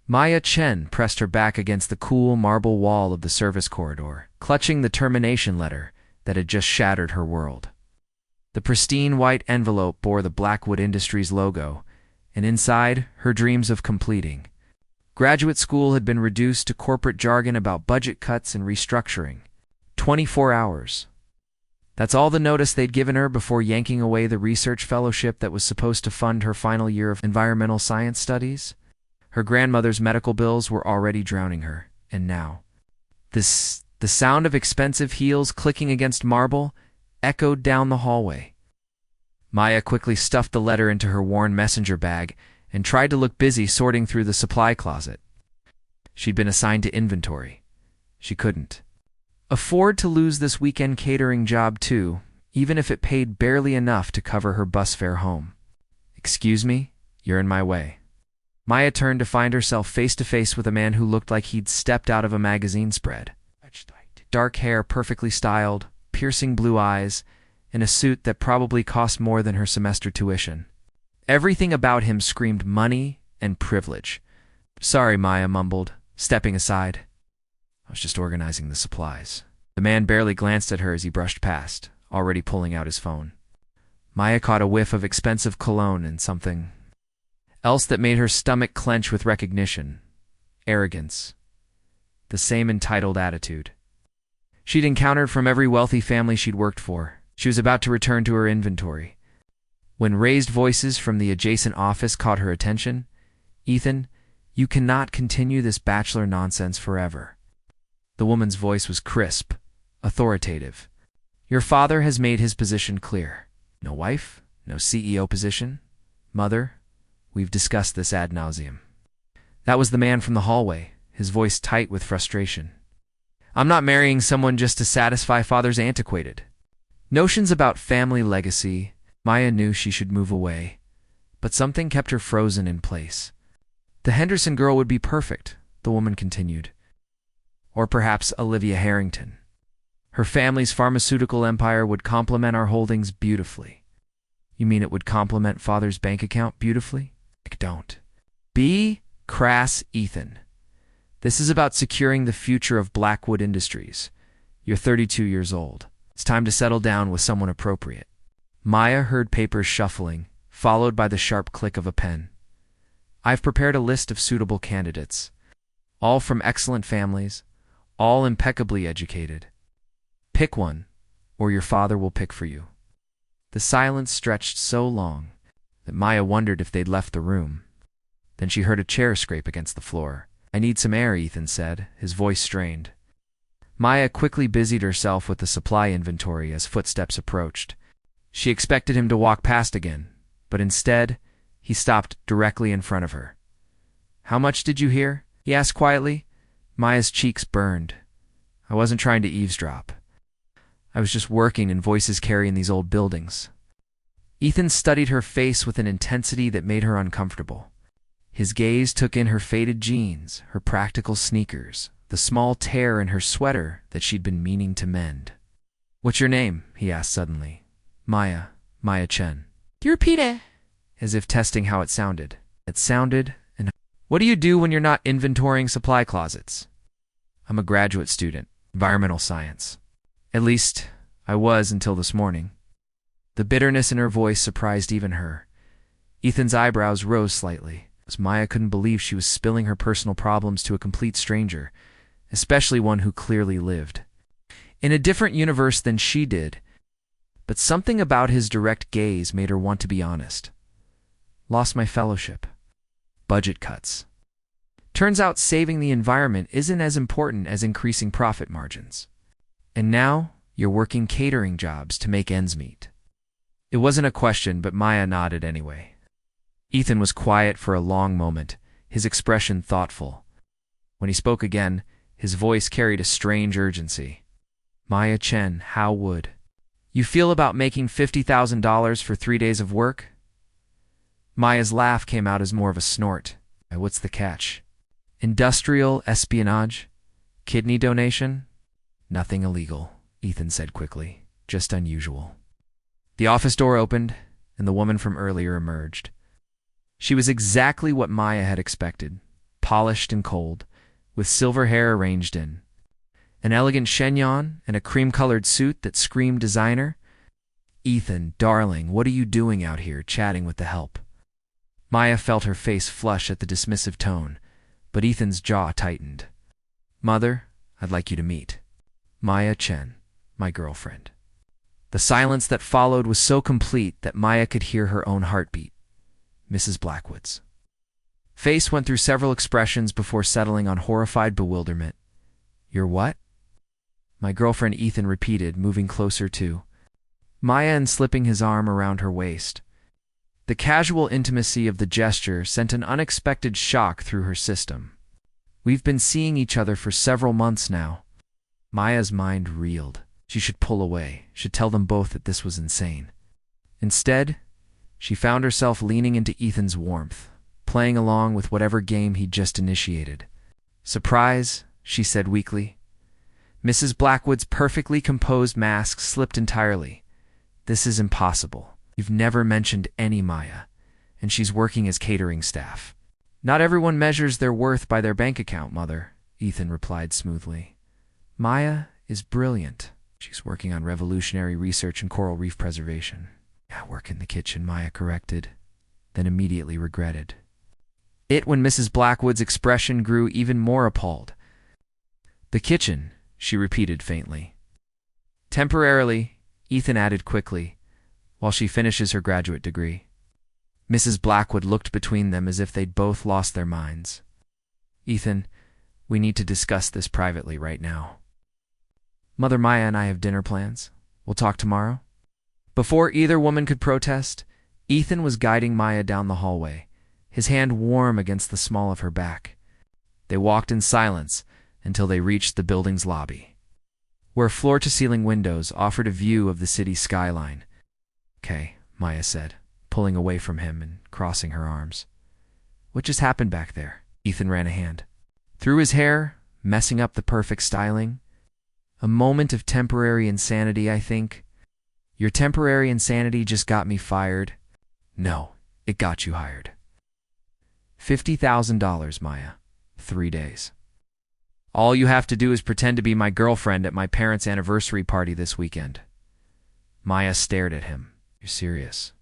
Maya Chen pressed her back against the cool marble wall of the service corridor, clutching the termination letter that had just shattered her world. The pristine white envelope bore the Blackwood Industries logo, and inside, her dreams of completing. Graduate school had been reduced to corporate jargon about budget cuts and restructuring. 24 hours. That's all the notice they'd given her before yanking away the research fellowship that was supposed to fund her final year of environmental science studies. Her grandmother's medical bills were already drowning her, and now the sound of expensive heels clicking against marble echoed down the hallway. Maya quickly stuffed the letter into her worn messenger bag and tried to look busy sorting through the supply closet. She'd been assigned to inventory. She couldn't afford to lose this weekend catering job too, even if it paid barely enough to cover her bus fare home. "Excuse me, you're in my way." Maya turned to find herself face to face with a man who looked like he'd stepped out of a magazine spread. Dark hair perfectly styled, piercing blue eyes, and a suit that probably cost more than her semester tuition. Everything about him screamed money and privilege. "Sorry," Maya mumbled, stepping aside. "I was just organizing the supplies." The man barely glanced at her as he brushed past, already pulling out his phone. Maya caught a whiff of expensive cologne and something else that made her stomach clench with recognition. Arrogance. The same entitled attitude she'd encountered from every wealthy family she'd worked for. She was about to return to her inventory when raised voices from the adjacent office caught her attention. "Ethan, you cannot continue this bachelor nonsense forever." The woman's voice was crisp, authoritative. "Your father has made his position clear. No wife, no CEO position. Mother, we've discussed this ad nauseum." That was the man from the hallway, his voice tight with frustration. "I'm not marrying someone just to satisfy father's antiquated notions about family legacy." Maya knew she should move away, but something kept her frozen in place. "The Henderson girl would be perfect," the woman continued. "Or perhaps Olivia Harrington. Her family's pharmaceutical empire would complement our holdings beautifully." "You mean it would complement father's bank account beautifully?" "Don't be crass, Ethan. This is about securing the future of Blackwood Industries. You're 32 years old. It's time to settle down with someone appropriate." Maya heard papers shuffling, followed by the sharp click of a pen. "I've prepared a list of suitable candidates, all from excellent families, all impeccably educated. Pick one, or your father will pick for you." The silence stretched so long that Maya wondered if they'd left the room. Then she heard a chair scrape against the floor. "I need some air," Ethan said, his voice strained. Maya quickly busied herself with the supply inventory as footsteps approached. She expected him to walk past again, but instead, he stopped directly in front of her. "How much did you hear?" he asked quietly. Maya's cheeks burned. "I wasn't trying to eavesdrop. I was just working in voices carry in these old buildings." Ethan studied her face with an intensity that made her uncomfortable. His gaze took in her faded jeans, her practical sneakers, the small tear in her sweater that she'd been meaning to mend. "What's your name?" he asked suddenly. Maya Chen." "You repeat it?" As if testing how it sounded. It sounded, and "What do you do when you're not inventorying supply closets?" "I'm a graduate student, environmental science. At least, I was until this morning." The bitterness in her voice surprised even her. Ethan's eyebrows rose slightly, as Maya couldn't believe she was spilling her personal problems to a complete stranger, especially one who clearly lived in a different universe than she did. But something about his direct gaze made her want to be honest. "Lost my fellowship. Budget cuts. Turns out saving the environment isn't as important as increasing profit margins. And now, you're working catering jobs to make ends meet." It wasn't a question, but Maya nodded anyway. Ethan was quiet for a long moment, his expression thoughtful. When he spoke again, his voice carried a strange urgency. "Maya Chen, how would you feel about making $50,000 for 3 days of work?" Maya's laugh came out as more of a snort. "What's the catch? Industrial espionage? Kidney donation?" "Nothing illegal," Ethan said quickly. "Just unusual." The office door opened, and the woman from earlier emerged. She was exactly what Maya had expected. polished and cold, with silver hair arranged in an elegant chignon and a cream-colored suit that screamed designer. "Ethan, darling, what are you doing out here chatting with the help?" Maya felt her face flush at the dismissive tone, but Ethan's jaw tightened. "Mother, I'd like you to meet Maya Chen, my girlfriend." The silence that followed was so complete that Maya could hear her own heartbeat. Mrs. Blackwood's face went through several expressions before settling on horrified bewilderment. "You're what?" "My girlfriend," Ethan repeated, moving closer to Maya and slipping his arm around her waist. The casual intimacy of the gesture sent an unexpected shock through her system. "We've been seeing each other for several months now." Maya's mind reeled. She should pull away, should tell them both that this was insane. Instead, she found herself leaning into Ethan's warmth, playing along with whatever game he'd just initiated. "Surprise," she said weakly. Mrs. Blackwood's perfectly composed mask slipped entirely. "This is impossible. You've never mentioned any Maya, and she's working as catering staff." "Not everyone measures their worth by their bank account, Mother," Ethan replied smoothly. "Maya is brilliant. She's working on revolutionary research in coral reef preservation." "I work in the kitchen," Maya corrected, then immediately regretted it when Mrs. Blackwood's expression grew even more appalled. "The kitchen," she repeated faintly. "Temporarily," Ethan added quickly, "while she finishes her graduate degree." Mrs. Blackwood looked between them as if they'd both lost their minds. "Ethan, we need to discuss this privately right now." "Mother, Maya and I have dinner plans. We'll talk tomorrow." Before either woman could protest, Ethan was guiding Maya down the hallway, his hand warm against the small of her back. They walked in silence until they reached the building's lobby, where floor-to-ceiling windows offered a view of the city skyline. "Okay," Maya said, pulling away from him and crossing her arms. "What just happened back there?" Ethan ran a hand through his hair, messing up the perfect styling. "A moment of temporary insanity, I think." "Your temporary insanity just got me fired." "No, it got you hired." $50,000, Maya. 3 days. "All you have to do is pretend to be my girlfriend at my parents' anniversary party this weekend." Maya stared at him. "You're serious?"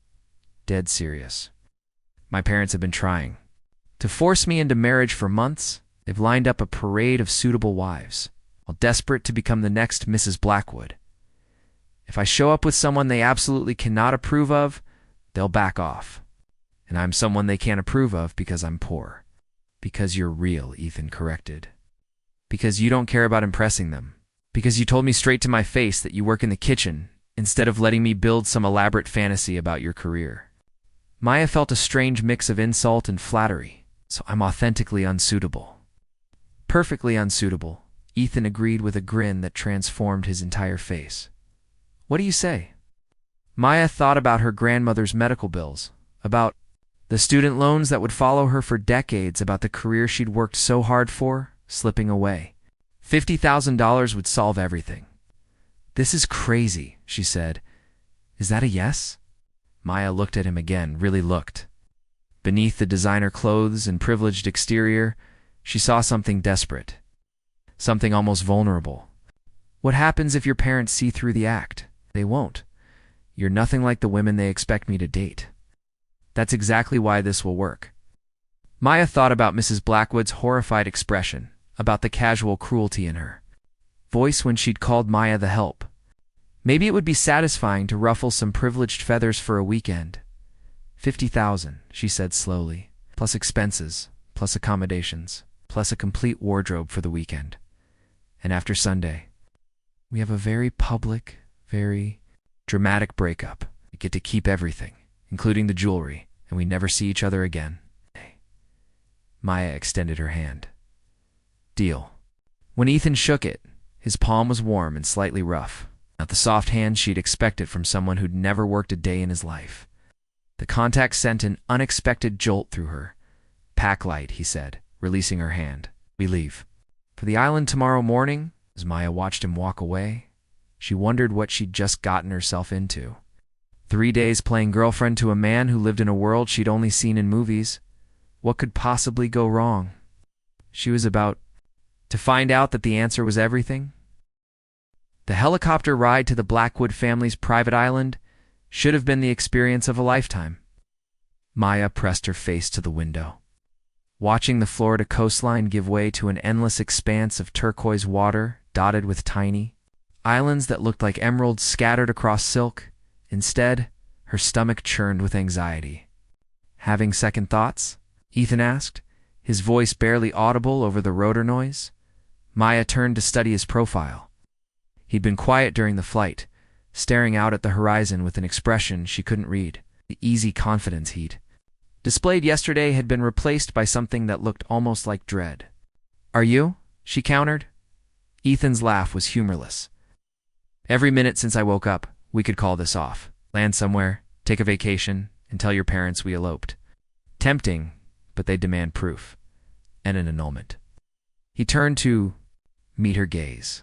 "Dead serious. My parents have been trying to force me into marriage for months. They've lined up a parade of suitable wives, all desperate to become the next Mrs. Blackwood. If I show up with someone they absolutely cannot approve of, they'll back off. And I'm someone they can't approve of because I'm poor." "Because you're real," Ethan corrected. "Because you don't care about impressing them. Because you told me straight to my face that you work in the kitchen instead of letting me build some elaborate fantasy about your career." Maya felt a strange mix of insult and flattery. "So I'm authentically unsuitable." "Perfectly unsuitable," Ethan agreed with a grin that transformed his entire face. "What do you say?" Maya thought about her grandmother's medical bills, about the student loans that would follow her for decades, about the career she'd worked so hard for, slipping away. $50,000 would solve everything. "This is crazy," she said. "Is that a yes?" Maya looked at him again, really looked. Beneath the designer clothes and privileged exterior, she saw something desperate, something almost vulnerable. "What happens if your parents see through the act?" "They won't. You're nothing like the women they expect me to date." "That's exactly why this will work." Maya thought about Mrs. Blackwood's horrified expression, about the casual cruelty in her voice when she'd called Maya the help. Maybe it would be satisfying to ruffle some privileged feathers for a weekend. 50,000, she said slowly, plus expenses, plus accommodations, plus a complete wardrobe for the weekend. And after Sunday, we have a very public, very dramatic breakup. We get to keep everything, including the jewelry, and we never see each other again. Maya extended her hand. "Deal." When Ethan shook it, his palm was warm and slightly rough, not the soft hand she'd expected from someone who'd never worked a day in his life. The contact sent an unexpected jolt through her. "Pack light," he said, releasing her hand. "We leave for the island tomorrow morning." As Maya watched him walk away, she wondered what she'd just gotten herself into. 3 days playing girlfriend to a man who lived in a world she'd only seen in movies. What could possibly go wrong? she was about to find out that the answer was everything? The helicopter ride to the Blackwood family's private island should have been the experience of a lifetime. Maya pressed her face to the window. Watching the Florida coastline give way to an endless expanse of turquoise water dotted with tiny islands that looked like emeralds scattered across silk, instead, her stomach churned with anxiety. "Having second thoughts?" Ethan asked, his voice barely audible over the rotor noise. Maya turned to study his profile. He'd been quiet during the flight, staring out at the horizon with an expression she couldn't read. The easy confidence he'd displayed yesterday had been replaced by something that looked almost like dread. "Are you?" she countered. Ethan's laugh was humorless. "Every minute since I woke up, we could call this off. Land somewhere, take a vacation, and tell your parents we eloped. Tempting, but they demand proof. And an annulment." He turned to meet her gaze.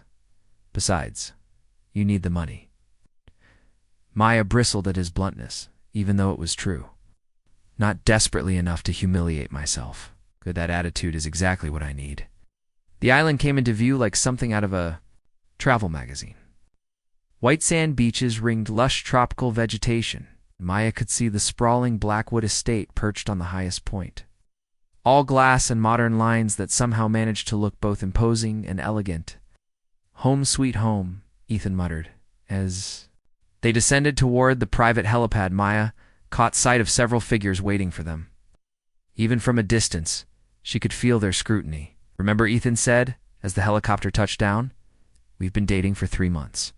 "Besides, you need the money." Maya bristled at his bluntness, even though it was true. "Not desperately enough to humiliate myself. Good, that attitude is exactly what I need." The island came into view like something out of a travel magazine. White sand beaches ringed lush tropical vegetation. Maya could see the sprawling Blackwood estate perched on the highest point. All glass and modern lines that somehow managed to look both imposing and elegant. "Home sweet home," Ethan muttered, as they descended toward the private helipad. Maya caught sight of several figures waiting for them. Even from a distance, she could feel their scrutiny. "Remember," Ethan said, as the helicopter touched down, "we've been dating for 3 months.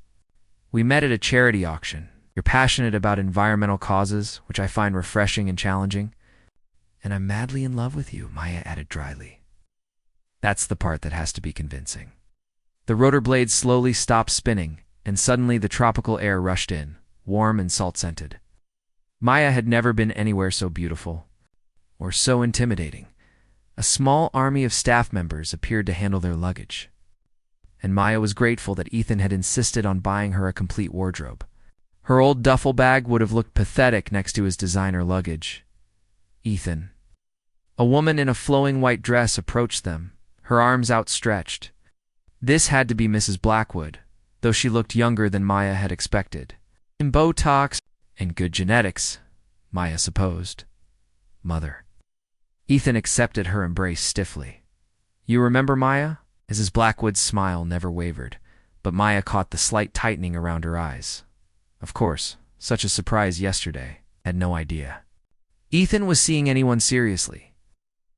We met at a charity auction. You're passionate about environmental causes, which I find refreshing and challenging. And I'm madly in love with you," Maya added dryly. "That's the part that has to be convincing." The rotor blades slowly stopped spinning, and suddenly the tropical air rushed in, warm and salt-scented. Maya had never been anywhere so beautiful, or so intimidating. A small army of staff members appeared to handle their luggage. And Maya was grateful that Ethan had insisted on buying her a complete wardrobe. Her old duffel bag would have looked pathetic next to his designer luggage. "Ethan." A woman in a flowing white dress approached them, her arms outstretched. This had to be Mrs. Blackwood, though she looked younger than Maya had expected. In Botox and good genetics, Maya supposed. "Mother." Ethan accepted her embrace stiffly. "You remember Maya?" Mrs. Blackwood's smile never wavered, but Maya caught the slight tightening around her eyes. "Of course, such a surprise yesterday. Had no idea." Ethan was seeing anyone seriously.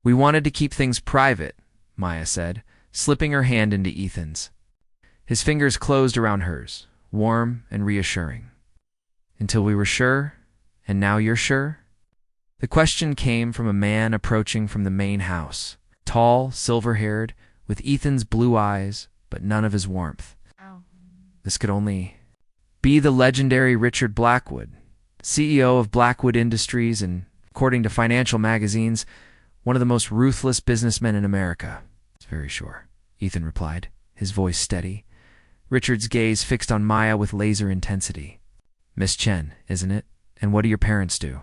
"We wanted to keep things private," Maya said, slipping her hand into Ethan's. His fingers closed around hers, warm and reassuring. "Until we were sure, and now you're sure?" The question came from a man approaching from the main house, tall, silver-haired, with Ethan's blue eyes, but none of his warmth. This could only be the legendary Richard Blackwood, CEO of Blackwood Industries and, according to financial magazines, one of the most ruthless businessmen in America. "It's very sure," Ethan replied, his voice steady. Richard's gaze fixed on Maya with laser intensity. "Miss Chen, isn't it? And what do your parents do?"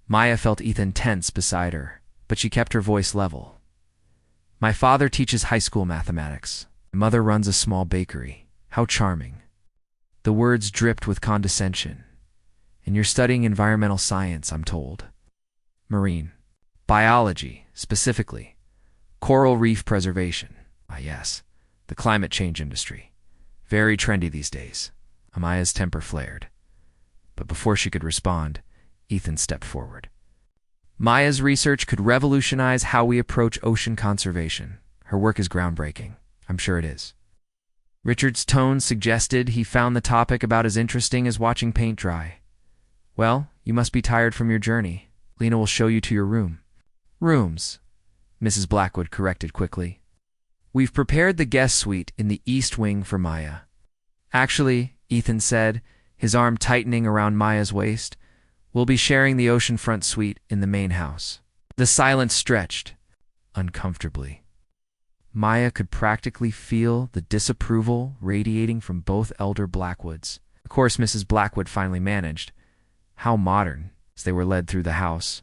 Maya felt Ethan tense beside her, but she kept her voice level. "My father teaches high school mathematics. My mother runs a small bakery. How charming." The words dripped with condescension. "And you're studying environmental science, I'm told." "Marine. Biology, specifically. Coral reef preservation." "Ah, yes. The climate change industry. Very trendy these days." Amaya's temper flared. But before she could respond, Ethan stepped forward. "Maya's research could revolutionize how we approach ocean conservation. Her work is groundbreaking. I'm sure it is." Richard's tone suggested he found the topic about as interesting as watching paint dry. "Well, you must be tired from your journey. Lena will show you to your room." "Rooms," Mrs. Blackwood corrected quickly. "We've prepared the guest suite in the east wing for Maya." "Actually," Ethan said, his arm tightening around Maya's waist, "we'll be sharing the oceanfront suite in the main house." The silence stretched uncomfortably. Maya could practically feel the disapproval radiating from both elder Blackwoods. Of course, Mrs. Blackwood finally managed. How modern, as they were led through the house.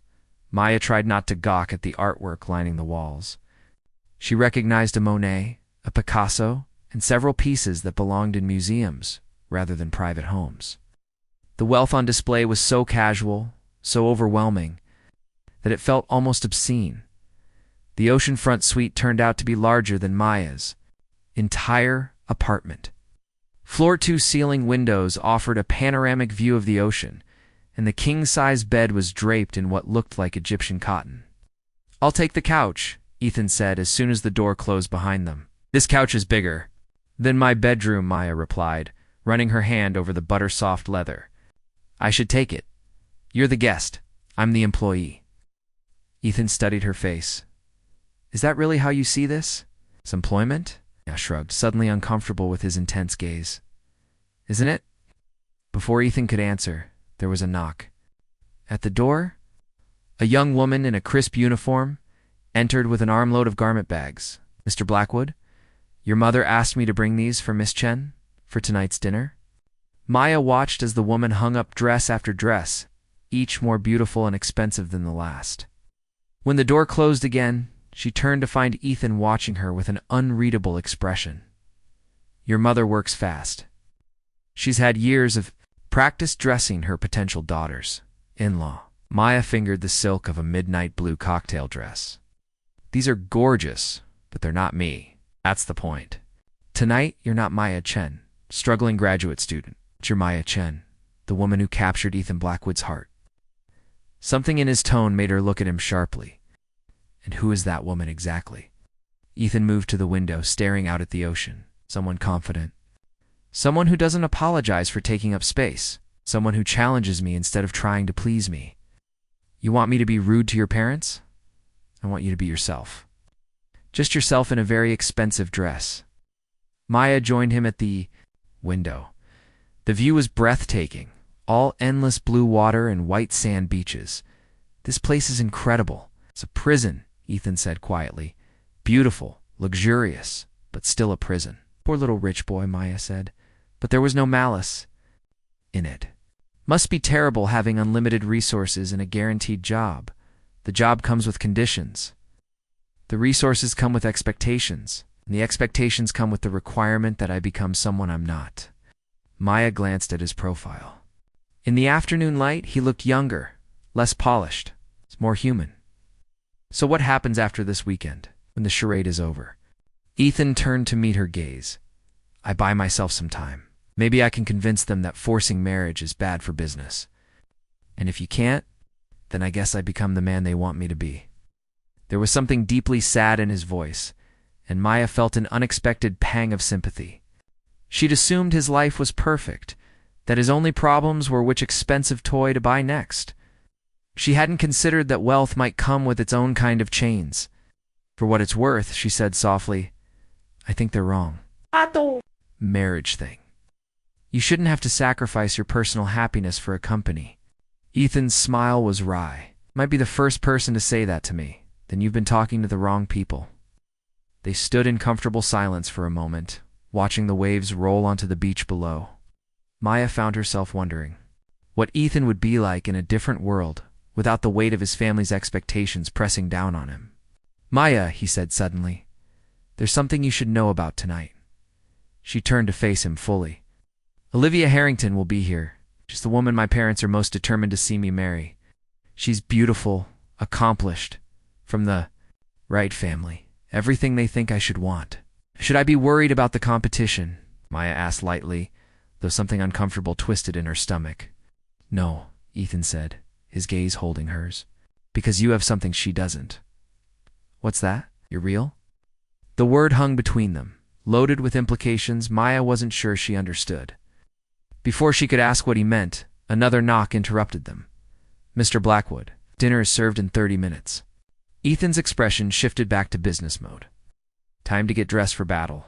Maya tried not to gawk at the artwork lining the walls. She recognized a Monet, a Picasso, and several pieces that belonged in museums rather than private homes. The wealth on display was so casual, so overwhelming, that it felt almost obscene. The oceanfront suite turned out to be larger than Maya's entire apartment. Floor-to-ceiling windows offered a panoramic view of the ocean, and the king-size bed was draped in what looked like Egyptian cotton. "I'll take the couch," Ethan said as soon as the door closed behind them. "This couch is bigger than my bedroom," Maya replied, running her hand over the butter-soft leather. "I should take it. You're the guest. I'm the employee." Ethan studied her face. "Is that really how you see this? It's employment?" Maya shrugged, suddenly uncomfortable with his intense gaze. "Isn't it?" Before Ethan could answer, there was a knock. At the door, a young woman in a crisp uniform entered with an armload of garment bags. "Mr. Blackwood, your mother asked me to bring these for Miss Chen for tonight's dinner." Maya watched as the woman hung up dress after dress, each more beautiful and expensive than the last. When the door closed again, she turned to find Ethan watching her with an unreadable expression. "Your mother works fast. She's had years of practice dressing her potential daughters-in-law." Maya fingered the silk of a midnight blue cocktail dress. "These are gorgeous, but they're not me. That's the point. Tonight, you're not Maya Chen, struggling graduate student. You're Maya Chen, the woman who captured Ethan Blackwood's heart." Something in his tone made her look at him sharply. And who is that woman exactly? Ethan moved to the window, staring out at the ocean. Someone confident. Someone who doesn't apologize for taking up space. Someone who challenges me instead of trying to please me. "You want me to be rude to your parents? I want you to be yourself. Just yourself in a very expensive dress." Maya joined him at the window. The view was breathtaking, all endless blue water and white sand beaches. "This place is incredible. It's a prison," Ethan said quietly. "Beautiful, luxurious, but still a prison." "Poor little rich boy," Maya said. But there was no malice in it. "Must be terrible having unlimited resources and a guaranteed job. The job comes with conditions. The resources come with expectations, and the expectations come with the requirement that I become someone I'm not." Maya glanced at his profile. In the afternoon light, he looked younger, less polished, more human. "So what happens after this weekend, when the charade is over?" Ethan turned to meet her gaze. "I buy myself some time. Maybe I can convince them that forcing marriage is bad for business. And if you can't, then I guess I become the man they want me to be." There was something deeply sad in his voice, and Maya felt an unexpected pang of sympathy. She'd assumed his life was perfect, that his only problems were which expensive toy to buy next. She hadn't considered that wealth might come with its own kind of chains. "For what it's worth," she said softly, "I think they're wrong. Marriage thing. You shouldn't have to sacrifice your personal happiness for a company." Ethan's smile was wry. "Might be the first person to say that to me. Then you've been talking to the wrong people." They stood in comfortable silence for a moment, watching the waves roll onto the beach below. Maya found herself wondering what Ethan would be like in a different world, without the weight of his family's expectations pressing down on him. "Maya," he said suddenly, "there's something you should know about tonight." She turned to face him fully. "Olivia Harrington will be here. She's the woman my parents are most determined to see me marry. She's beautiful, accomplished, from the right family, everything they think I should want." "Should I be worried about the competition?" Maya asked lightly, though something uncomfortable twisted in her stomach. "No," Ethan said, his gaze holding hers, "because you have something she doesn't." "What's that? You're real?" The word hung between them, loaded with implications Maya wasn't sure she understood. Before she could ask what he meant, another knock interrupted them. "Mr. Blackwood, dinner is served in 30 minutes. Ethan's expression shifted back to business mode. Time to get dressed for battle.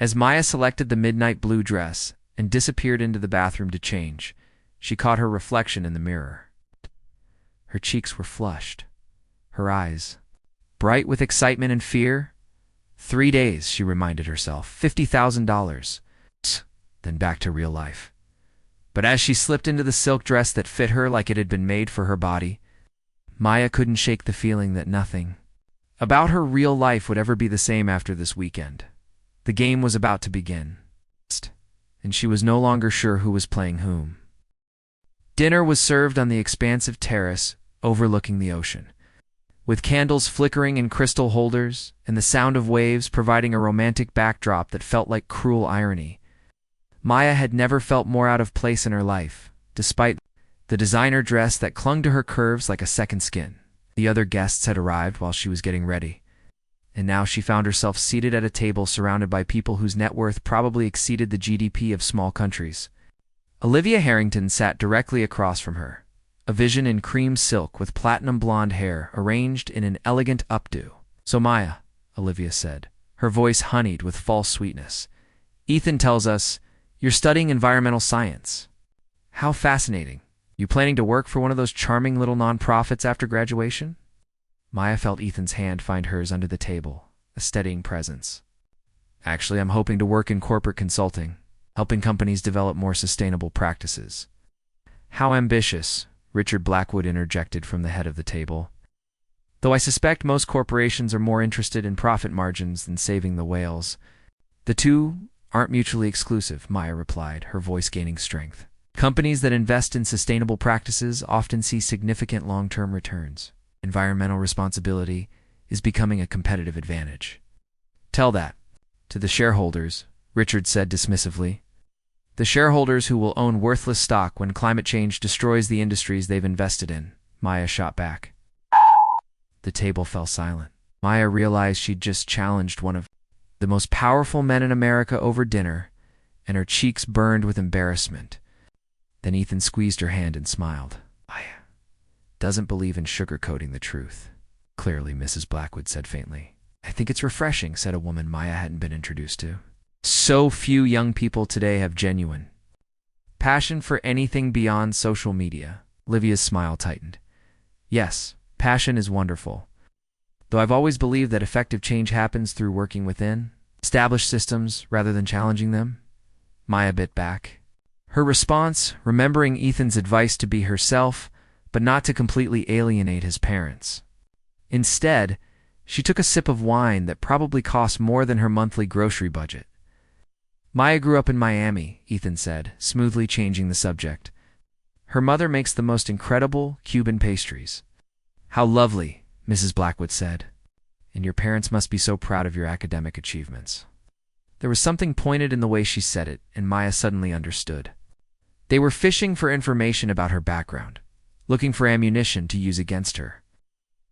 As Maya selected the midnight blue dress and disappeared into the bathroom to change, she caught her reflection in the mirror. Her cheeks were flushed, her eyes bright with excitement and fear. 3 days, she reminded herself, $50,000. Then back to real life. But as she slipped into the silk dress that fit her like it had been made for her body, Maya couldn't shake the feeling that nothing, about her real life would ever be the same after this weekend. The game was about to begin, and she was no longer sure who was playing whom. Dinner was served on the expansive terrace overlooking the ocean, with candles flickering in crystal holders and the sound of waves providing a romantic backdrop that felt like cruel irony. Maya had never felt more out of place in her life, despite the designer dress that clung to her curves like a second skin. The other guests had arrived while she was getting ready, and now she found herself seated at a table surrounded by people whose net worth probably exceeded the GDP of small countries. Olivia Harrington sat directly across from her, a vision in cream silk with platinum blonde hair arranged in an elegant updo. "So Maya," Olivia said, her voice honeyed with false sweetness, "Ethan tells us you're studying environmental science. How fascinating. You planning to work for one of those charming little nonprofits after graduation?" Maya felt Ethan's hand find hers under the table, a steadying presence. "Actually, I'm hoping to work in corporate consulting, helping companies develop more sustainable practices." "How ambitious," Richard Blackwood interjected from the head of the table. "Though I suspect most corporations are more interested in profit margins than saving the whales." "The two aren't mutually exclusive," Maya replied, her voice gaining strength. "Companies that invest in sustainable practices often see significant long-term returns. Environmental responsibility is becoming a competitive advantage." "Tell that to the shareholders," Richard said dismissively. "The shareholders who will own worthless stock when climate change destroys the industries they've invested in," Maya shot back. The table fell silent. Maya realized she'd just challenged one of the most powerful men in America over dinner, and her cheeks burned with embarrassment. Then Ethan squeezed her hand and smiled. "Maya doesn't believe in sugarcoating the truth," clearly Mrs. Blackwood said faintly. "I think it's refreshing," said a woman Maya hadn't been introduced to. "So few young people today have genuine passion for anything beyond social media." Olivia's smile tightened. "Yes, passion is wonderful. Though I've always believed that effective change happens through working within established systems rather than challenging them." Maya bit back. Her response, remembering Ethan's advice to be herself, but not to completely alienate his parents. Instead, she took a sip of wine that probably cost more than her monthly grocery budget. "Maya grew up in Miami," Ethan said, smoothly changing the subject. "Her mother makes the most incredible Cuban pastries." "How lovely," Mrs. Blackwood said. "And your parents must be so proud of your academic achievements." There was something pointed in the way she said it, and Maya suddenly understood. They were fishing for information about her background, looking for ammunition to use against her.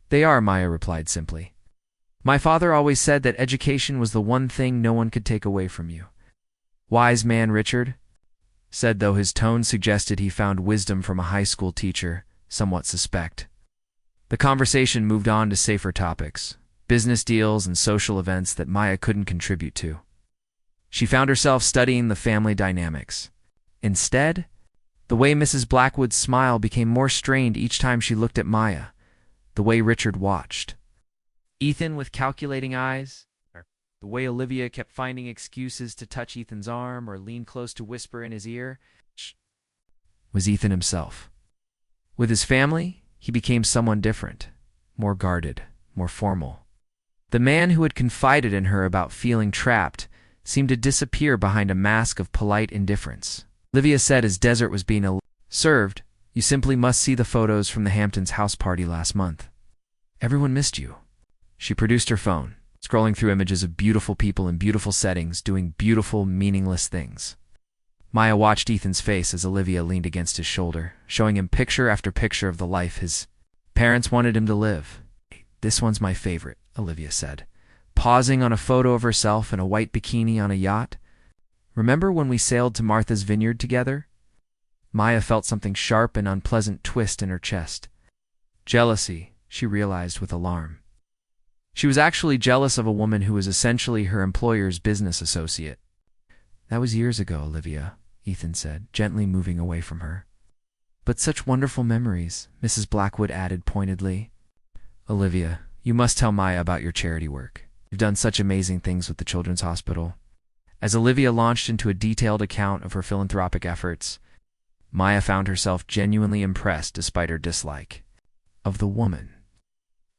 "They are," Maya replied simply. "My father always said that education was the one thing no one could take away from you." "Wise man, Richard," said, though his tone suggested he found wisdom from a high school teacher somewhat suspect. The conversation moved on to safer topics, business deals and social events that Maya couldn't contribute to. She found herself studying the family dynamics. Instead, the way Mrs. Blackwood's smile became more strained each time she looked at Maya, the way Richard watched Ethan with calculating eyes, the way Olivia kept finding excuses to touch Ethan's arm or lean close to whisper in his ear, was Ethan himself. With his family, he became someone different, more guarded, more formal. The man who had confided in her about feeling trapped seemed to disappear behind a mask of polite indifference. Olivia said as dessert was being served, "You simply must see the photos from the Hamptons' house party last month. Everyone missed you." She produced her phone, scrolling through images of beautiful people in beautiful settings doing beautiful, meaningless things. Maya watched Ethan's face as Olivia leaned against his shoulder, showing him picture after picture of the life his parents wanted him to live. "This one's my favorite," Olivia said, pausing on a photo of herself in a white bikini on a yacht. "Remember when we sailed to Martha's Vineyard together?" Maya felt something sharp and unpleasant twist in her chest. Jealousy, she realized with alarm. She was actually jealous of a woman who was essentially her employer's business associate. "That was years ago, Olivia," Ethan said, gently moving away from her. "But such wonderful memories," Mrs. Blackwood added pointedly. "Olivia, you must tell Maya about your charity work. You've done such amazing things with the Children's Hospital." As Olivia launched into a detailed account of her philanthropic efforts, Maya found herself genuinely impressed despite her dislike of the woman.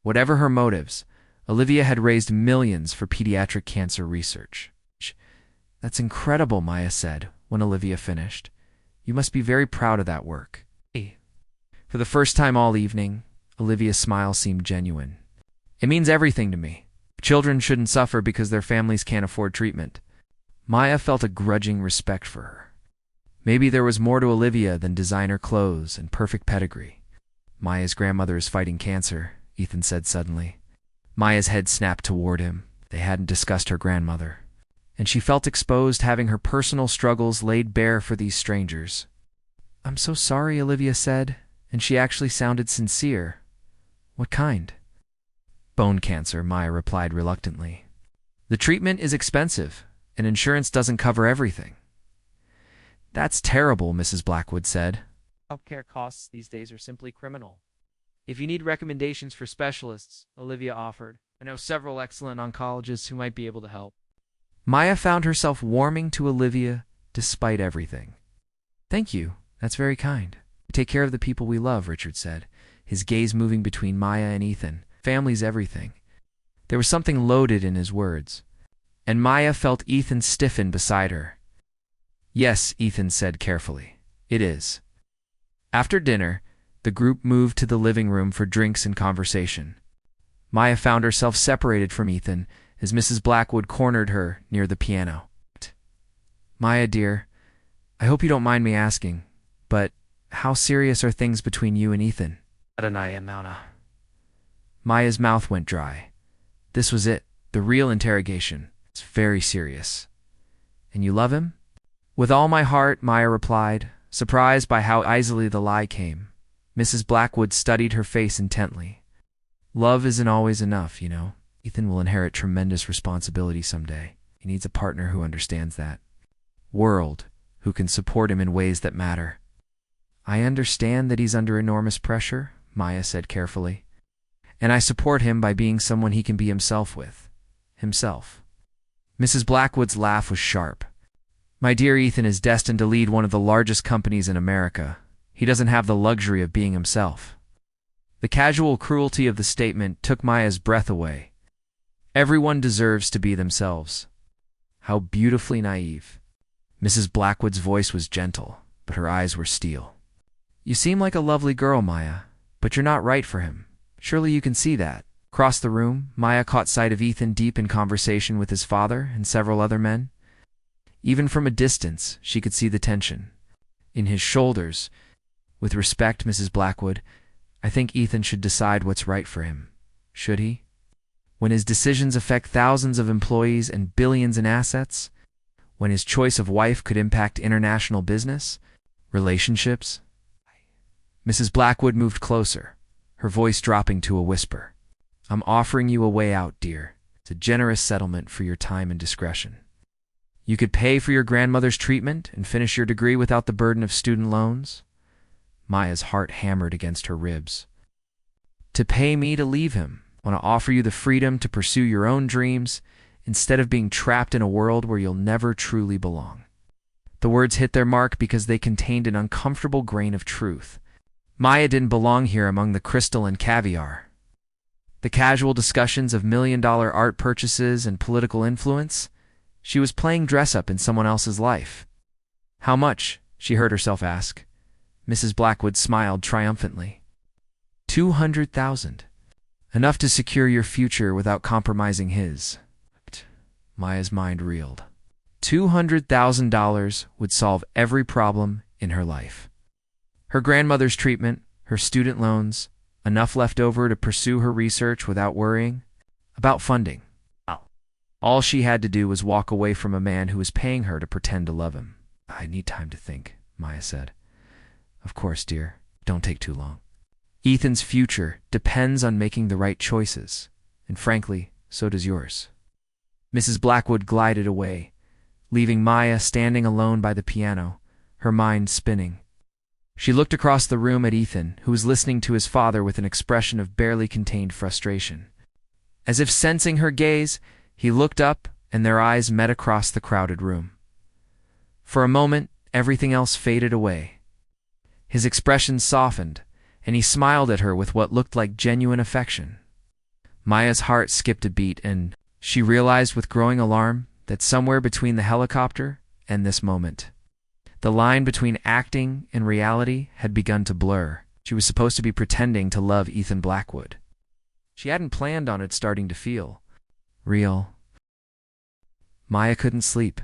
Whatever her motives, Olivia had raised millions for pediatric cancer research. That's incredible, Maya said when Olivia finished. You must be very proud of that work. For the first time all evening, Olivia's smile seemed genuine. It means everything to me. Children shouldn't suffer because their families can't afford treatment. Maya felt a grudging respect for her. Maybe there was more to Olivia than designer clothes and perfect pedigree. Maya's grandmother is fighting cancer, Ethan said suddenly. Maya's head snapped toward him. They hadn't discussed her grandmother. And she felt exposed, having her personal struggles laid bare for these strangers. I'm so sorry, Olivia said, and she actually sounded sincere. What kind? Bone cancer, Maya replied reluctantly. The treatment is expensive, and insurance doesn't cover everything. That's terrible, Mrs. Blackwood said. Healthcare costs these days are simply criminal. If you need recommendations for specialists, Olivia offered, I know several excellent oncologists who might be able to help. Maya found herself warming to Olivia despite everything. Thank you. That's very kind. Take care of the people we love, Richard said, his gaze moving between Maya and Ethan. Family's everything. There was something loaded in his words, and Maya felt Ethan stiffen beside her. Yes, Ethan said carefully. It is. After dinner, the group moved to the living room for drinks and conversation. Maya found herself separated from Ethan as Mrs. Blackwood cornered her near the piano. Maya, dear, I hope you don't mind me asking, but how serious are things between you and Ethan? Maya's mouth went dry. This was it, the real interrogation. It's very serious. And you love him? With all my heart, Maya replied, surprised by how easily the lie came. Mrs. Blackwood studied her face intently. Love isn't always enough, you know. Ethan will inherit tremendous responsibility someday. He needs a partner who understands that. World, who can support him in ways that matter. I understand that he's under enormous pressure, Maya said carefully. And I support him by being someone he can be himself with. Himself. Mrs. Blackwood's laugh was sharp. My dear Ethan is destined to lead one of the largest companies in America. He doesn't have the luxury of being himself. The casual cruelty of the statement took Maya's breath away. Everyone deserves to be themselves. How beautifully naive. Mrs. Blackwood's voice was gentle, but her eyes were steel. You seem like a lovely girl, Maya, but you're not right for him. Surely you can see that. Across the room, Maya caught sight of Ethan deep in conversation with his father and several other men. Even from a distance, she could see the tension. In his shoulders, with respect, Mrs. Blackwood, I think Ethan should decide what's right for him. Should he? When his decisions affect thousands of employees and billions in assets? When his choice of wife could impact international business? Relationships? Mrs. Blackwood moved closer, her voice dropping to a whisper. I'm offering you a way out, dear. It's a generous settlement for your time and discretion. You could pay for your grandmother's treatment and finish your degree without the burden of student loans. Maya's heart hammered against her ribs. To pay me to leave him. I want to offer you the freedom to pursue your own dreams instead of being trapped in a world where you'll never truly belong. The words hit their mark because they contained an uncomfortable grain of truth. Maya didn't belong here among the crystal and caviar. The casual discussions of million-dollar art purchases and political influence, she was playing dress-up in someone else's life. How much? She heard herself ask. Mrs. Blackwood smiled triumphantly. 200,000. Enough to secure your future without compromising his. Maya's mind reeled. $200,000 would solve every problem in her life. Her grandmother's treatment, her student loans, enough left over to pursue her research without worrying about funding. All she had to do was walk away from a man who was paying her to pretend to love him. I need time to think, Maya said. Of course, dear. Don't take too long. Ethan's future depends on making the right choices, and frankly, so does yours. Mrs. Blackwood glided away, leaving Maya standing alone by the piano, her mind spinning. She looked across the room at Ethan, who was listening to his father with an expression of barely contained frustration. As if sensing her gaze, he looked up, and their eyes met across the crowded room. For a moment, everything else faded away. His expression softened, and he smiled at her with what looked like genuine affection. Maya's heart skipped a beat, and she realized with growing alarm that somewhere between the helicopter and this moment, the line between acting and reality had begun to blur. She was supposed to be pretending to love Ethan Blackwood. She hadn't planned on it starting to feel real. Maya couldn't sleep.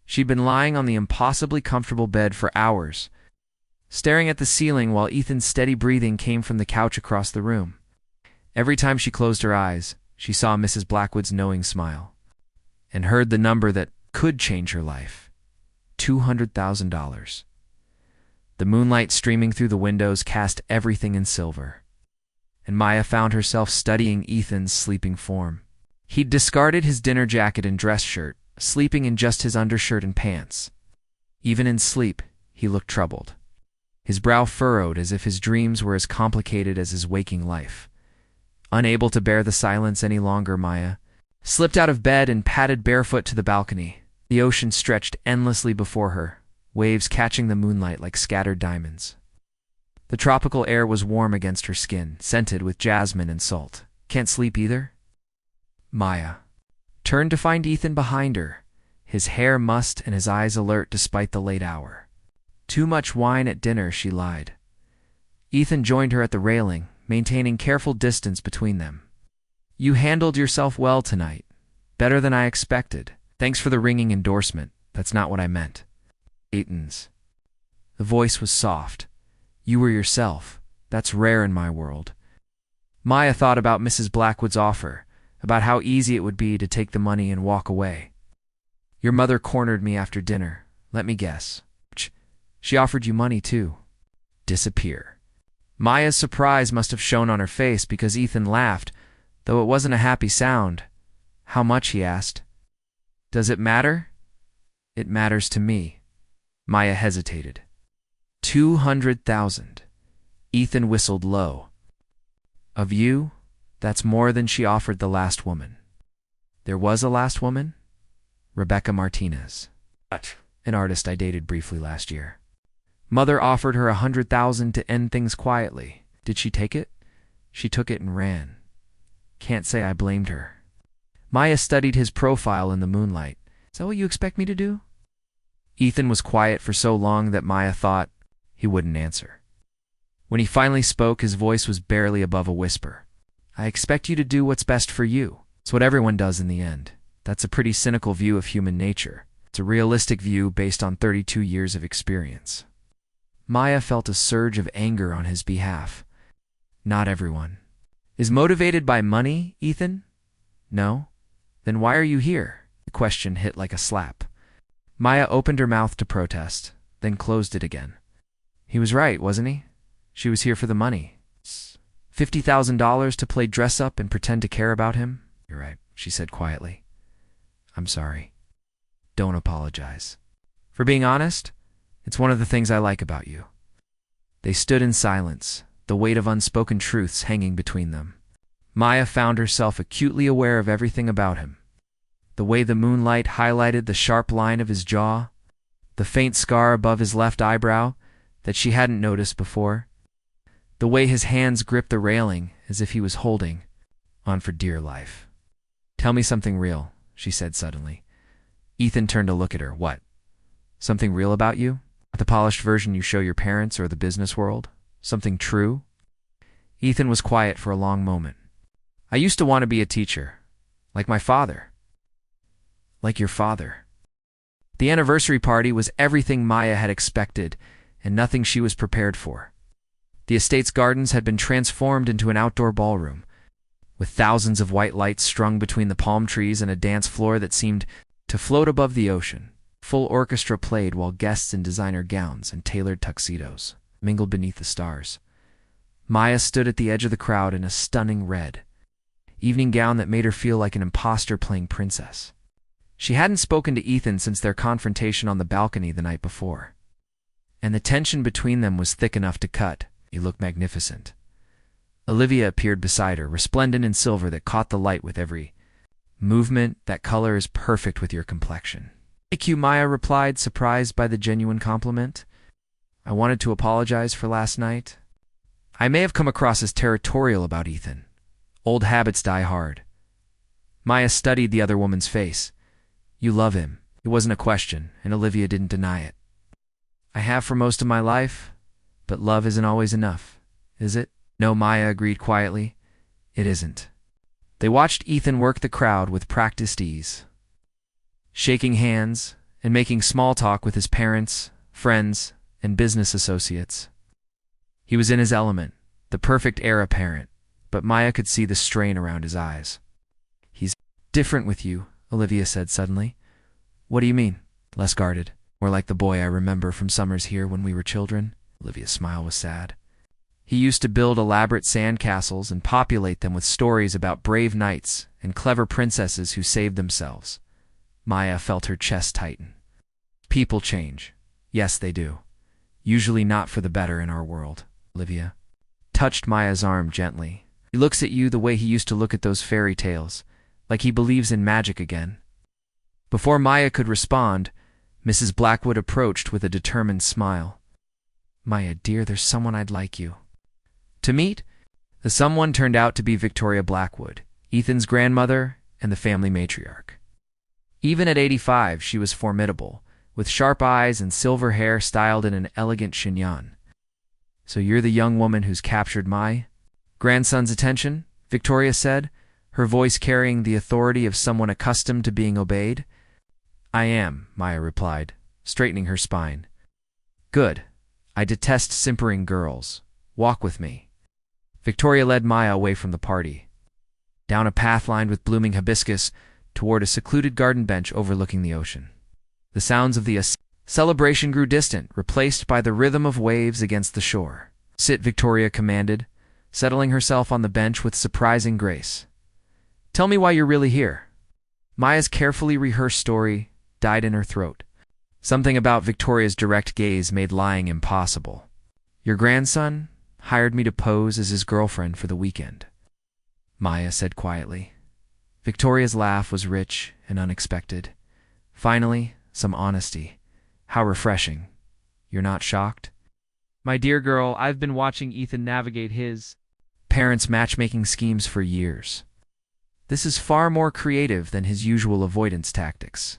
She'd been lying on the impossibly comfortable bed for hours, staring at the ceiling while Ethan's steady breathing came from the couch across the room. Every time she closed her eyes, she saw Mrs. Blackwood's knowing smile and heard the number that could change her life: $200,000. The moonlight streaming through the windows cast everything in silver, and Maya found herself studying Ethan's sleeping form. He'd discarded his dinner jacket and dress shirt, sleeping in just his undershirt and pants. Even in sleep, he looked troubled, his brow furrowed as if his dreams were as complicated as his waking life. Unable to bear the silence any longer, Maya slipped out of bed and padded barefoot to the balcony. The ocean stretched endlessly before her, waves catching the moonlight like scattered diamonds. The tropical air was warm against her skin, scented with jasmine and salt. Can't sleep either? Maya turned to find Ethan behind her, his hair mussed and his eyes alert despite the late hour. Too much wine at dinner, she lied. Ethan joined her at the railing, maintaining careful distance between them. You handled yourself well tonight. Better than I expected. Thanks for the ringing endorsement. That's not what I meant. Ethan's. The voice was soft. You were yourself. That's rare in my world. Maya thought about Mrs. Blackwood's offer, about how easy it would be to take the money and walk away. Your mother cornered me after dinner. Let me guess. She offered you money too. Disappear. Maya's surprise must have shown on her face because Ethan laughed, though it wasn't a happy sound. How much, he asked. Does it matter? It matters to me. Maya hesitated. 200,000. Ethan whistled low. Of you? That's more than she offered the last woman. There was a last woman? Rebecca Martinez. An artist I dated briefly last year. Mother offered her 100,000 to end things quietly. Did she take it? She took it and ran. Can't say I blamed her. Maya studied his profile in the moonlight. Is that what you expect me to do? Ethan was quiet for so long that Maya thought he wouldn't answer. When he finally spoke, his voice was barely above a whisper. I expect you to do what's best for you. It's what everyone does in the end. That's a pretty cynical view of human nature. It's a realistic view based on 32 years of experience. Maya felt a surge of anger on his behalf. Not everyone is motivated by money, Ethan? No? Then why are you here? The question hit like a slap. Maya opened her mouth to protest, then closed it again. He was right, wasn't he? She was here for the money. $50,000 to play dress-up and pretend to care about him? You're right, she said quietly. I'm sorry. Don't apologize. For being honest, it's one of the things I like about you. They stood in silence, the weight of unspoken truths hanging between them. Maya found herself acutely aware of everything about him. The way the moonlight highlighted the sharp line of his jaw, the faint scar above his left eyebrow that she hadn't noticed before, the way his hands gripped the railing as if he was holding on for dear life. Tell me something real, she said suddenly. Ethan turned to look at her. What? Something real about you? Not the polished version you show your parents or the business world? Something true? Ethan was quiet for a long moment. I used to want to be a teacher, like my father. Like your father. The anniversary party was everything Maya had expected and nothing she was prepared for. The estate's gardens had been transformed into an outdoor ballroom, with thousands of white lights strung between the palm trees and a dance floor that seemed to float above the ocean. Full orchestra played while guests in designer gowns and tailored tuxedos mingled beneath the stars. Maya stood at the edge of the crowd in a stunning red evening gown that made her feel like an imposter playing princess. She hadn't spoken to Ethan since their confrontation on the balcony the night before, and the tension between them was thick enough to cut. He looked magnificent. Olivia appeared beside her, resplendent in silver that caught the light with every movement. That color is perfect with your complexion. Thank you, Maya replied, surprised by the genuine compliment. I wanted to apologize for last night. I may have come across as territorial about Ethan, Old habits die hard. Maya studied the other woman's face. You love him. It wasn't a question, and Olivia didn't deny it. I have for most of my life, but love isn't always enough, is it? No, Maya agreed quietly. It isn't. They watched Ethan work the crowd with practiced ease, shaking hands and making small talk with his parents, friends, and business associates. He was in his element, the perfect heir apparent, but Maya could see the strain around his eyes. He's different with you, Olivia said suddenly. What do you mean? Less guarded. More like the boy I remember from summers here when we were children. Olivia's smile was sad. He used to build elaborate sand castles and populate them with stories about brave knights and clever princesses who saved themselves. Maya felt her chest tighten. People change. Yes, they do. Usually not for the better in our world. Olivia touched Maya's arm gently. He looks at you the way he used to look at those fairy tales, like he believes in magic again. Before Maya could respond, Mrs. Blackwood approached with a determined smile. Maya, dear, there's someone I'd like you to meet. The someone turned out to be Victoria Blackwood, Ethan's grandmother and the family matriarch. Even at 85, she was formidable, with sharp eyes and silver hair styled in an elegant chignon. So you're the young woman who's captured my grandson's attention, Victoria said, her voice carrying the authority of someone accustomed to being obeyed. I am, Maya replied, straightening her spine. Good. I detest simpering girls. Walk with me. Victoria led Maya away from the party, down a path lined with blooming hibiscus, toward a secluded garden bench overlooking the ocean. The sounds of the celebration grew distant, replaced by the rhythm of waves against the shore. Sit, Victoria commanded, settling herself on the bench with surprising grace. Tell me why you're really here. Maya's carefully rehearsed story died in her throat. Something about Victoria's direct gaze made lying impossible. Your grandson hired me to pose as his girlfriend for the weekend, Maya said quietly. Victoria's laugh was rich and unexpected. Finally, some honesty. How refreshing. You're not shocked? My dear girl, I've been watching Ethan navigate his parents' matchmaking schemes for years. This is far more creative than his usual avoidance tactics.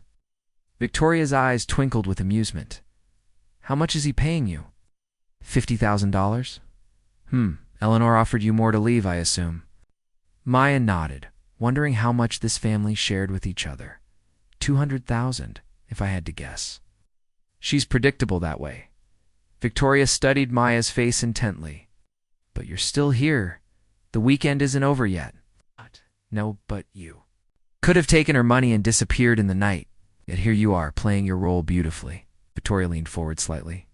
Victoria's eyes twinkled with amusement. How much is he paying you? $50,000? Eleanor offered you more to leave, I assume. Maya nodded, wondering how much this family shared with each other. 200,000, if I had to guess. She's predictable that way. Victoria studied Maya's face intently. But you're still here. The weekend isn't over yet. No, but you could have taken her money and disappeared in the night. Yet here you are, playing your role beautifully. Victoria leaned forward slightly.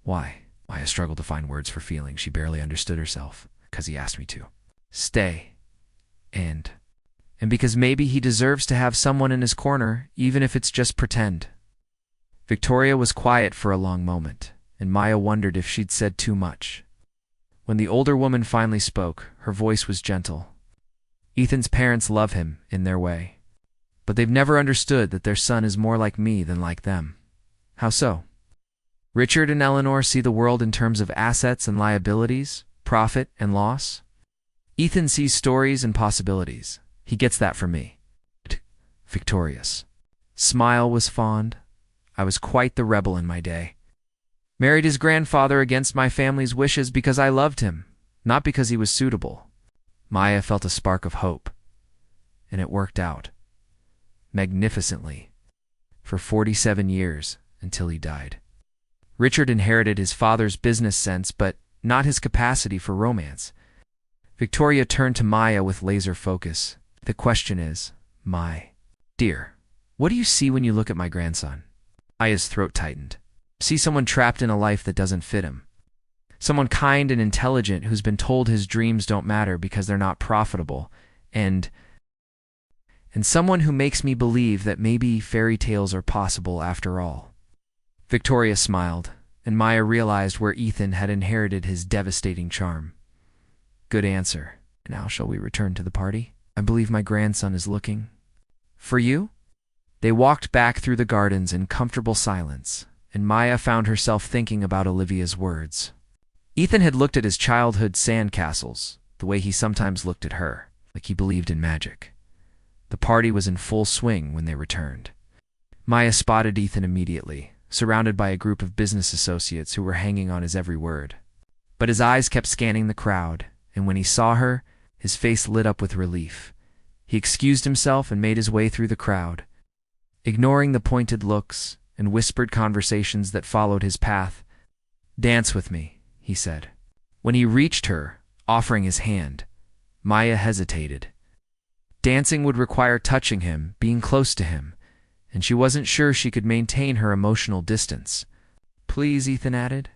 Why? Maya struggled to find words for feelings she barely understood herself. Because he asked me to. Stay. And because maybe he deserves to have someone in his corner, even if it's just pretend. Victoria was quiet for a long moment, and Maya wondered if she'd said too much. When the older woman finally spoke, her voice was gentle. Ethan's parents love him in their way, but they've never understood that their son is more like me than like them. How so? Richard and Eleanor see the world in terms of assets and liabilities, profit and loss. Ethan sees stories and possibilities. He gets that from me. Victorious. Smile was fond. I was quite the rebel in my day. Married his grandfather against my family's wishes because I loved him, not because he was suitable. Maya felt a spark of hope, and it worked out. Magnificently. For 47 years, until he died. Richard inherited his father's business sense, but not his capacity for romance. Victoria turned to Maya with laser focus. The question is, my dear, what do you see when you look at my grandson? Maya's throat tightened. See someone trapped in a life that doesn't fit him. Someone kind and intelligent who's been told his dreams don't matter because they're not profitable. And someone who makes me believe that maybe fairy tales are possible after all. Victoria smiled, and Maya realized where Ethan had inherited his devastating charm. Good answer. Now shall we return to the party? I believe my grandson is looking for you? They walked back through the gardens in comfortable silence, and Maya found herself thinking about Olivia's words. Ethan had looked at his childhood sand castles, the way he sometimes looked at her, like he believed in magic. The party was in full swing when they returned. Maya spotted Ethan immediately, surrounded by a group of business associates who were hanging on his every word. But his eyes kept scanning the crowd, and when he saw her, his face lit up with relief. He excused himself and made his way through the crowd. Ignoring the pointed looks and whispered conversations that followed his path, "Dance with me," he said. When he reached her, offering his hand, Maya hesitated. Dancing would require touching him, being close to him, and she wasn't sure she could maintain her emotional distance. "Please," Ethan added,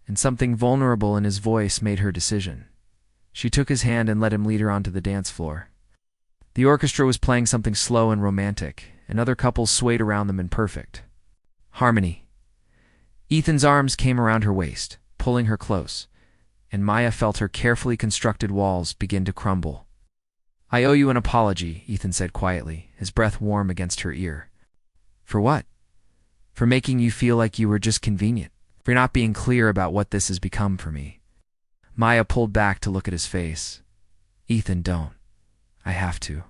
and something vulnerable in his voice made her decision. She took his hand and let him lead her onto the dance floor. The orchestra was playing something slow and romantic, and other couples swayed around them in perfect harmony. Ethan's arms came around her waist, pulling her close, and Maya felt her carefully constructed walls begin to crumble. "I owe you an apology," Ethan said quietly, his breath warm against her ear. "For what?" "For making you feel like you were just convenient. For not being clear about what this has become for me." Maya pulled back to look at his face. "Ethan, don't. I have to."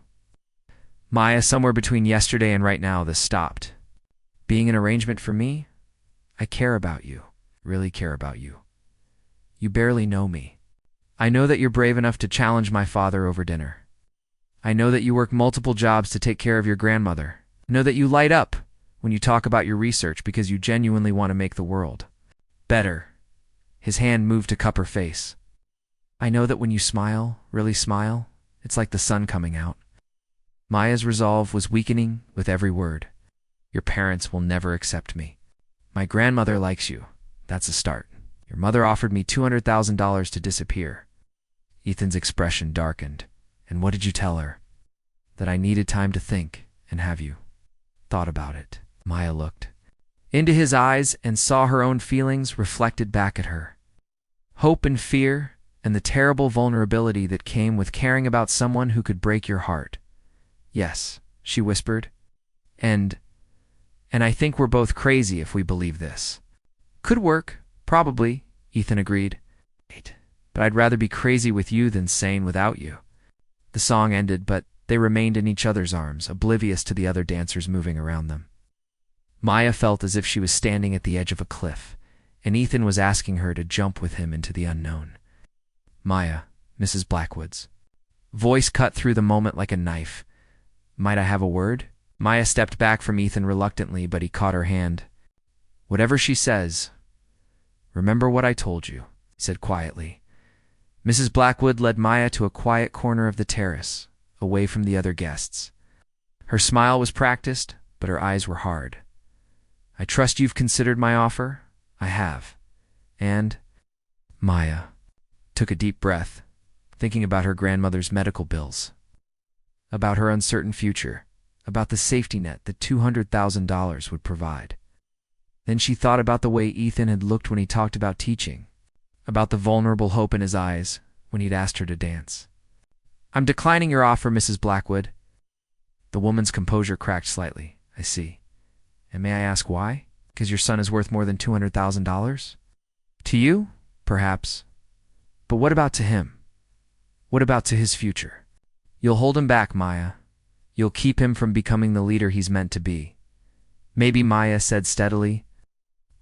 "Maya, somewhere between yesterday and right now, this stopped. Being an arrangement for me? I care about you. Really care about you. You barely know me. I know that you're brave enough to challenge my father over dinner. I know that you work multiple jobs to take care of your grandmother. I know that you light up when you talk about your research because you genuinely want to make the world better." His hand moved to cup her face. "I know that when you smile, really smile, it's like the sun coming out." Maya's resolve was weakening with every word. "Your parents will never accept me. My grandmother likes you. That's a start. Your mother offered me $200,000 to disappear." Ethan's expression darkened. "And what did you tell her?" "That I needed time to think and have you thought about it." Maya looked into his eyes and saw her own feelings reflected back at her. Hope and fear, and the terrible vulnerability that came with caring about someone who could break your heart. "Yes," she whispered. And I think we're both crazy if we believe this." "Could work, probably," Ethan agreed. "But I'd rather be crazy with you than sane without you." The song ended, but they remained in each other's arms, oblivious to the other dancers moving around them. Maya felt as if she was standing at the edge of a cliff, and Ethan was asking her to jump with him into the unknown. "Maya, Mrs. Blackwood's voice cut through the moment like a knife. "Might I have a word?" Maya stepped back from Ethan reluctantly, but he caught her hand. "Whatever she says, remember what I told you," he said quietly. Mrs. Blackwood led Maya to a quiet corner of the terrace, away from the other guests. Her smile was practiced, but her eyes were hard. "I trust you've considered my offer." "I have. And—" Maya took a deep breath, thinking about her grandmother's medical bills, about her uncertain future, about the safety net that $200,000 would provide. Then she thought about the way Ethan had looked when he talked about teaching, about the vulnerable hope in his eyes when he'd asked her to dance. "I'm declining your offer, Mrs. Blackwood." The woman's composure cracked slightly. "I see. And may I ask why? Because your son is worth more than $200,000? To you, perhaps. But what about to him? What about to his future? You'll hold him back, Maya. You'll keep him from becoming the leader he's meant to be." "Maybe," Maya said steadily.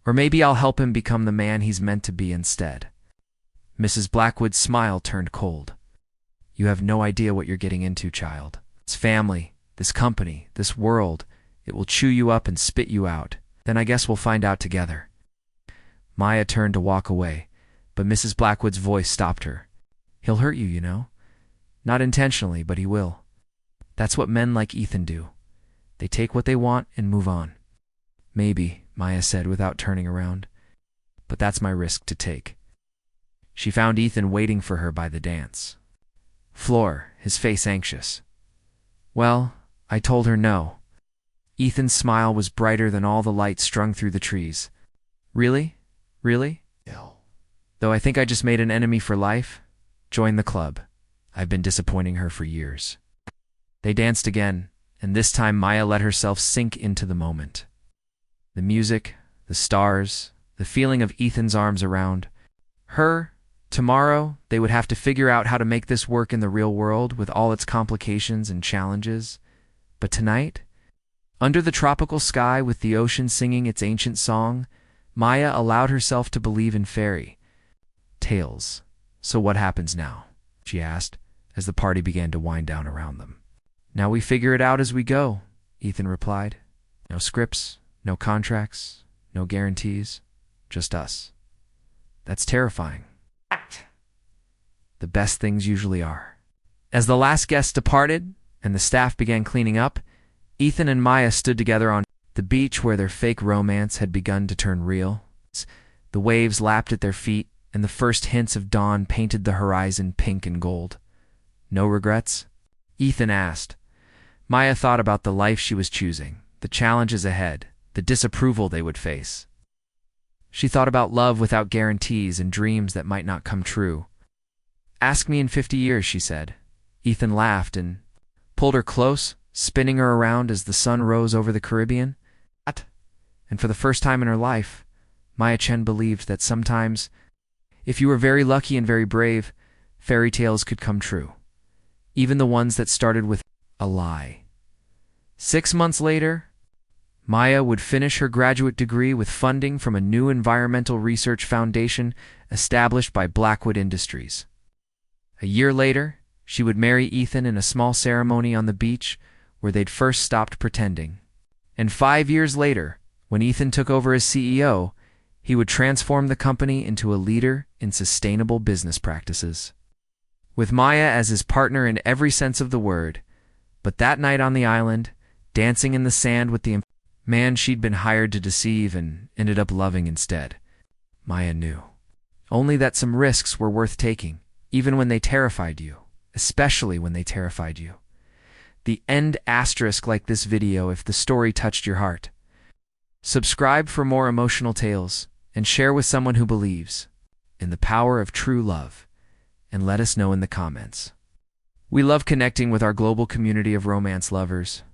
"Or maybe I'll help him become the man he's meant to be instead." Mrs. Blackwood's smile turned cold. "You have no idea what you're getting into, child. This family, this company, this world, it will chew you up and spit you out. Then I guess we'll find out together." Maya turned to walk away, but Mrs. Blackwood's voice stopped her. "He'll hurt you, you know. Not intentionally, but he will. That's what men like Ethan do. They take what they want and move on." "Maybe," Maya said without turning around. "But that's my risk to take." She found Ethan waiting for her by the dance floor, his face anxious. "Well, I told her no." Ethan's smile was brighter than all the lights strung through the trees. "Really? Really? No. Though I think I just made an enemy for life? Join the club. I've been disappointing her for years." They danced again, and this time Maya let herself sink into the moment. The music, the stars, the feeling of Ethan's arms around her Tomorrow, they would have to figure out how to make this work in the real world with all its complications and challenges. But tonight, under the tropical sky with the ocean singing its ancient song, Maya allowed herself to believe in fairy tales. "So what happens now?" she asked, as the party began to wind down around them. "Now we figure it out as we go," Ethan replied. "No scripts, no contracts, no guarantees, just us." "That's terrifying." "The best things usually are." As the last guest departed and the staff began cleaning up, Ethan and Maya stood together on the beach where their fake romance had begun to turn real. The waves lapped at their feet, and the first hints of dawn painted the horizon pink and gold. "No regrets?" Ethan asked. Maya thought about the life she was choosing, the challenges ahead, the disapproval they would face. She thought about love without guarantees and dreams that might not come true. "Ask me in 50 years, she said. Ethan laughed and pulled her close, spinning her around as the sun rose over the Caribbean. And for the first time in her life, Maya Chen believed that sometimes, if you were very lucky and very brave, fairy tales could come true. Even the ones that started with a lie. 6 months later, Maya would finish her graduate degree with funding from a new environmental research foundation established by Blackwood Industries. A year later, she would marry Ethan in a small ceremony on the beach where they'd first stopped pretending. And 5 years later, when Ethan took over as CEO, he would transform the company into a leader in sustainable business practices. With Maya as his partner in every sense of the word, but that night on the island, dancing in the sand with the man she'd been hired to deceive and ended up loving instead, Maya knew. Only that some risks were worth taking, even when they terrified you, especially when they terrified you. The end asterisk like this video if the story touched your heart. Subscribe for more emotional tales and share with someone who believes in the power of true love, and let us know in the comments. We love connecting with our global community of romance lovers.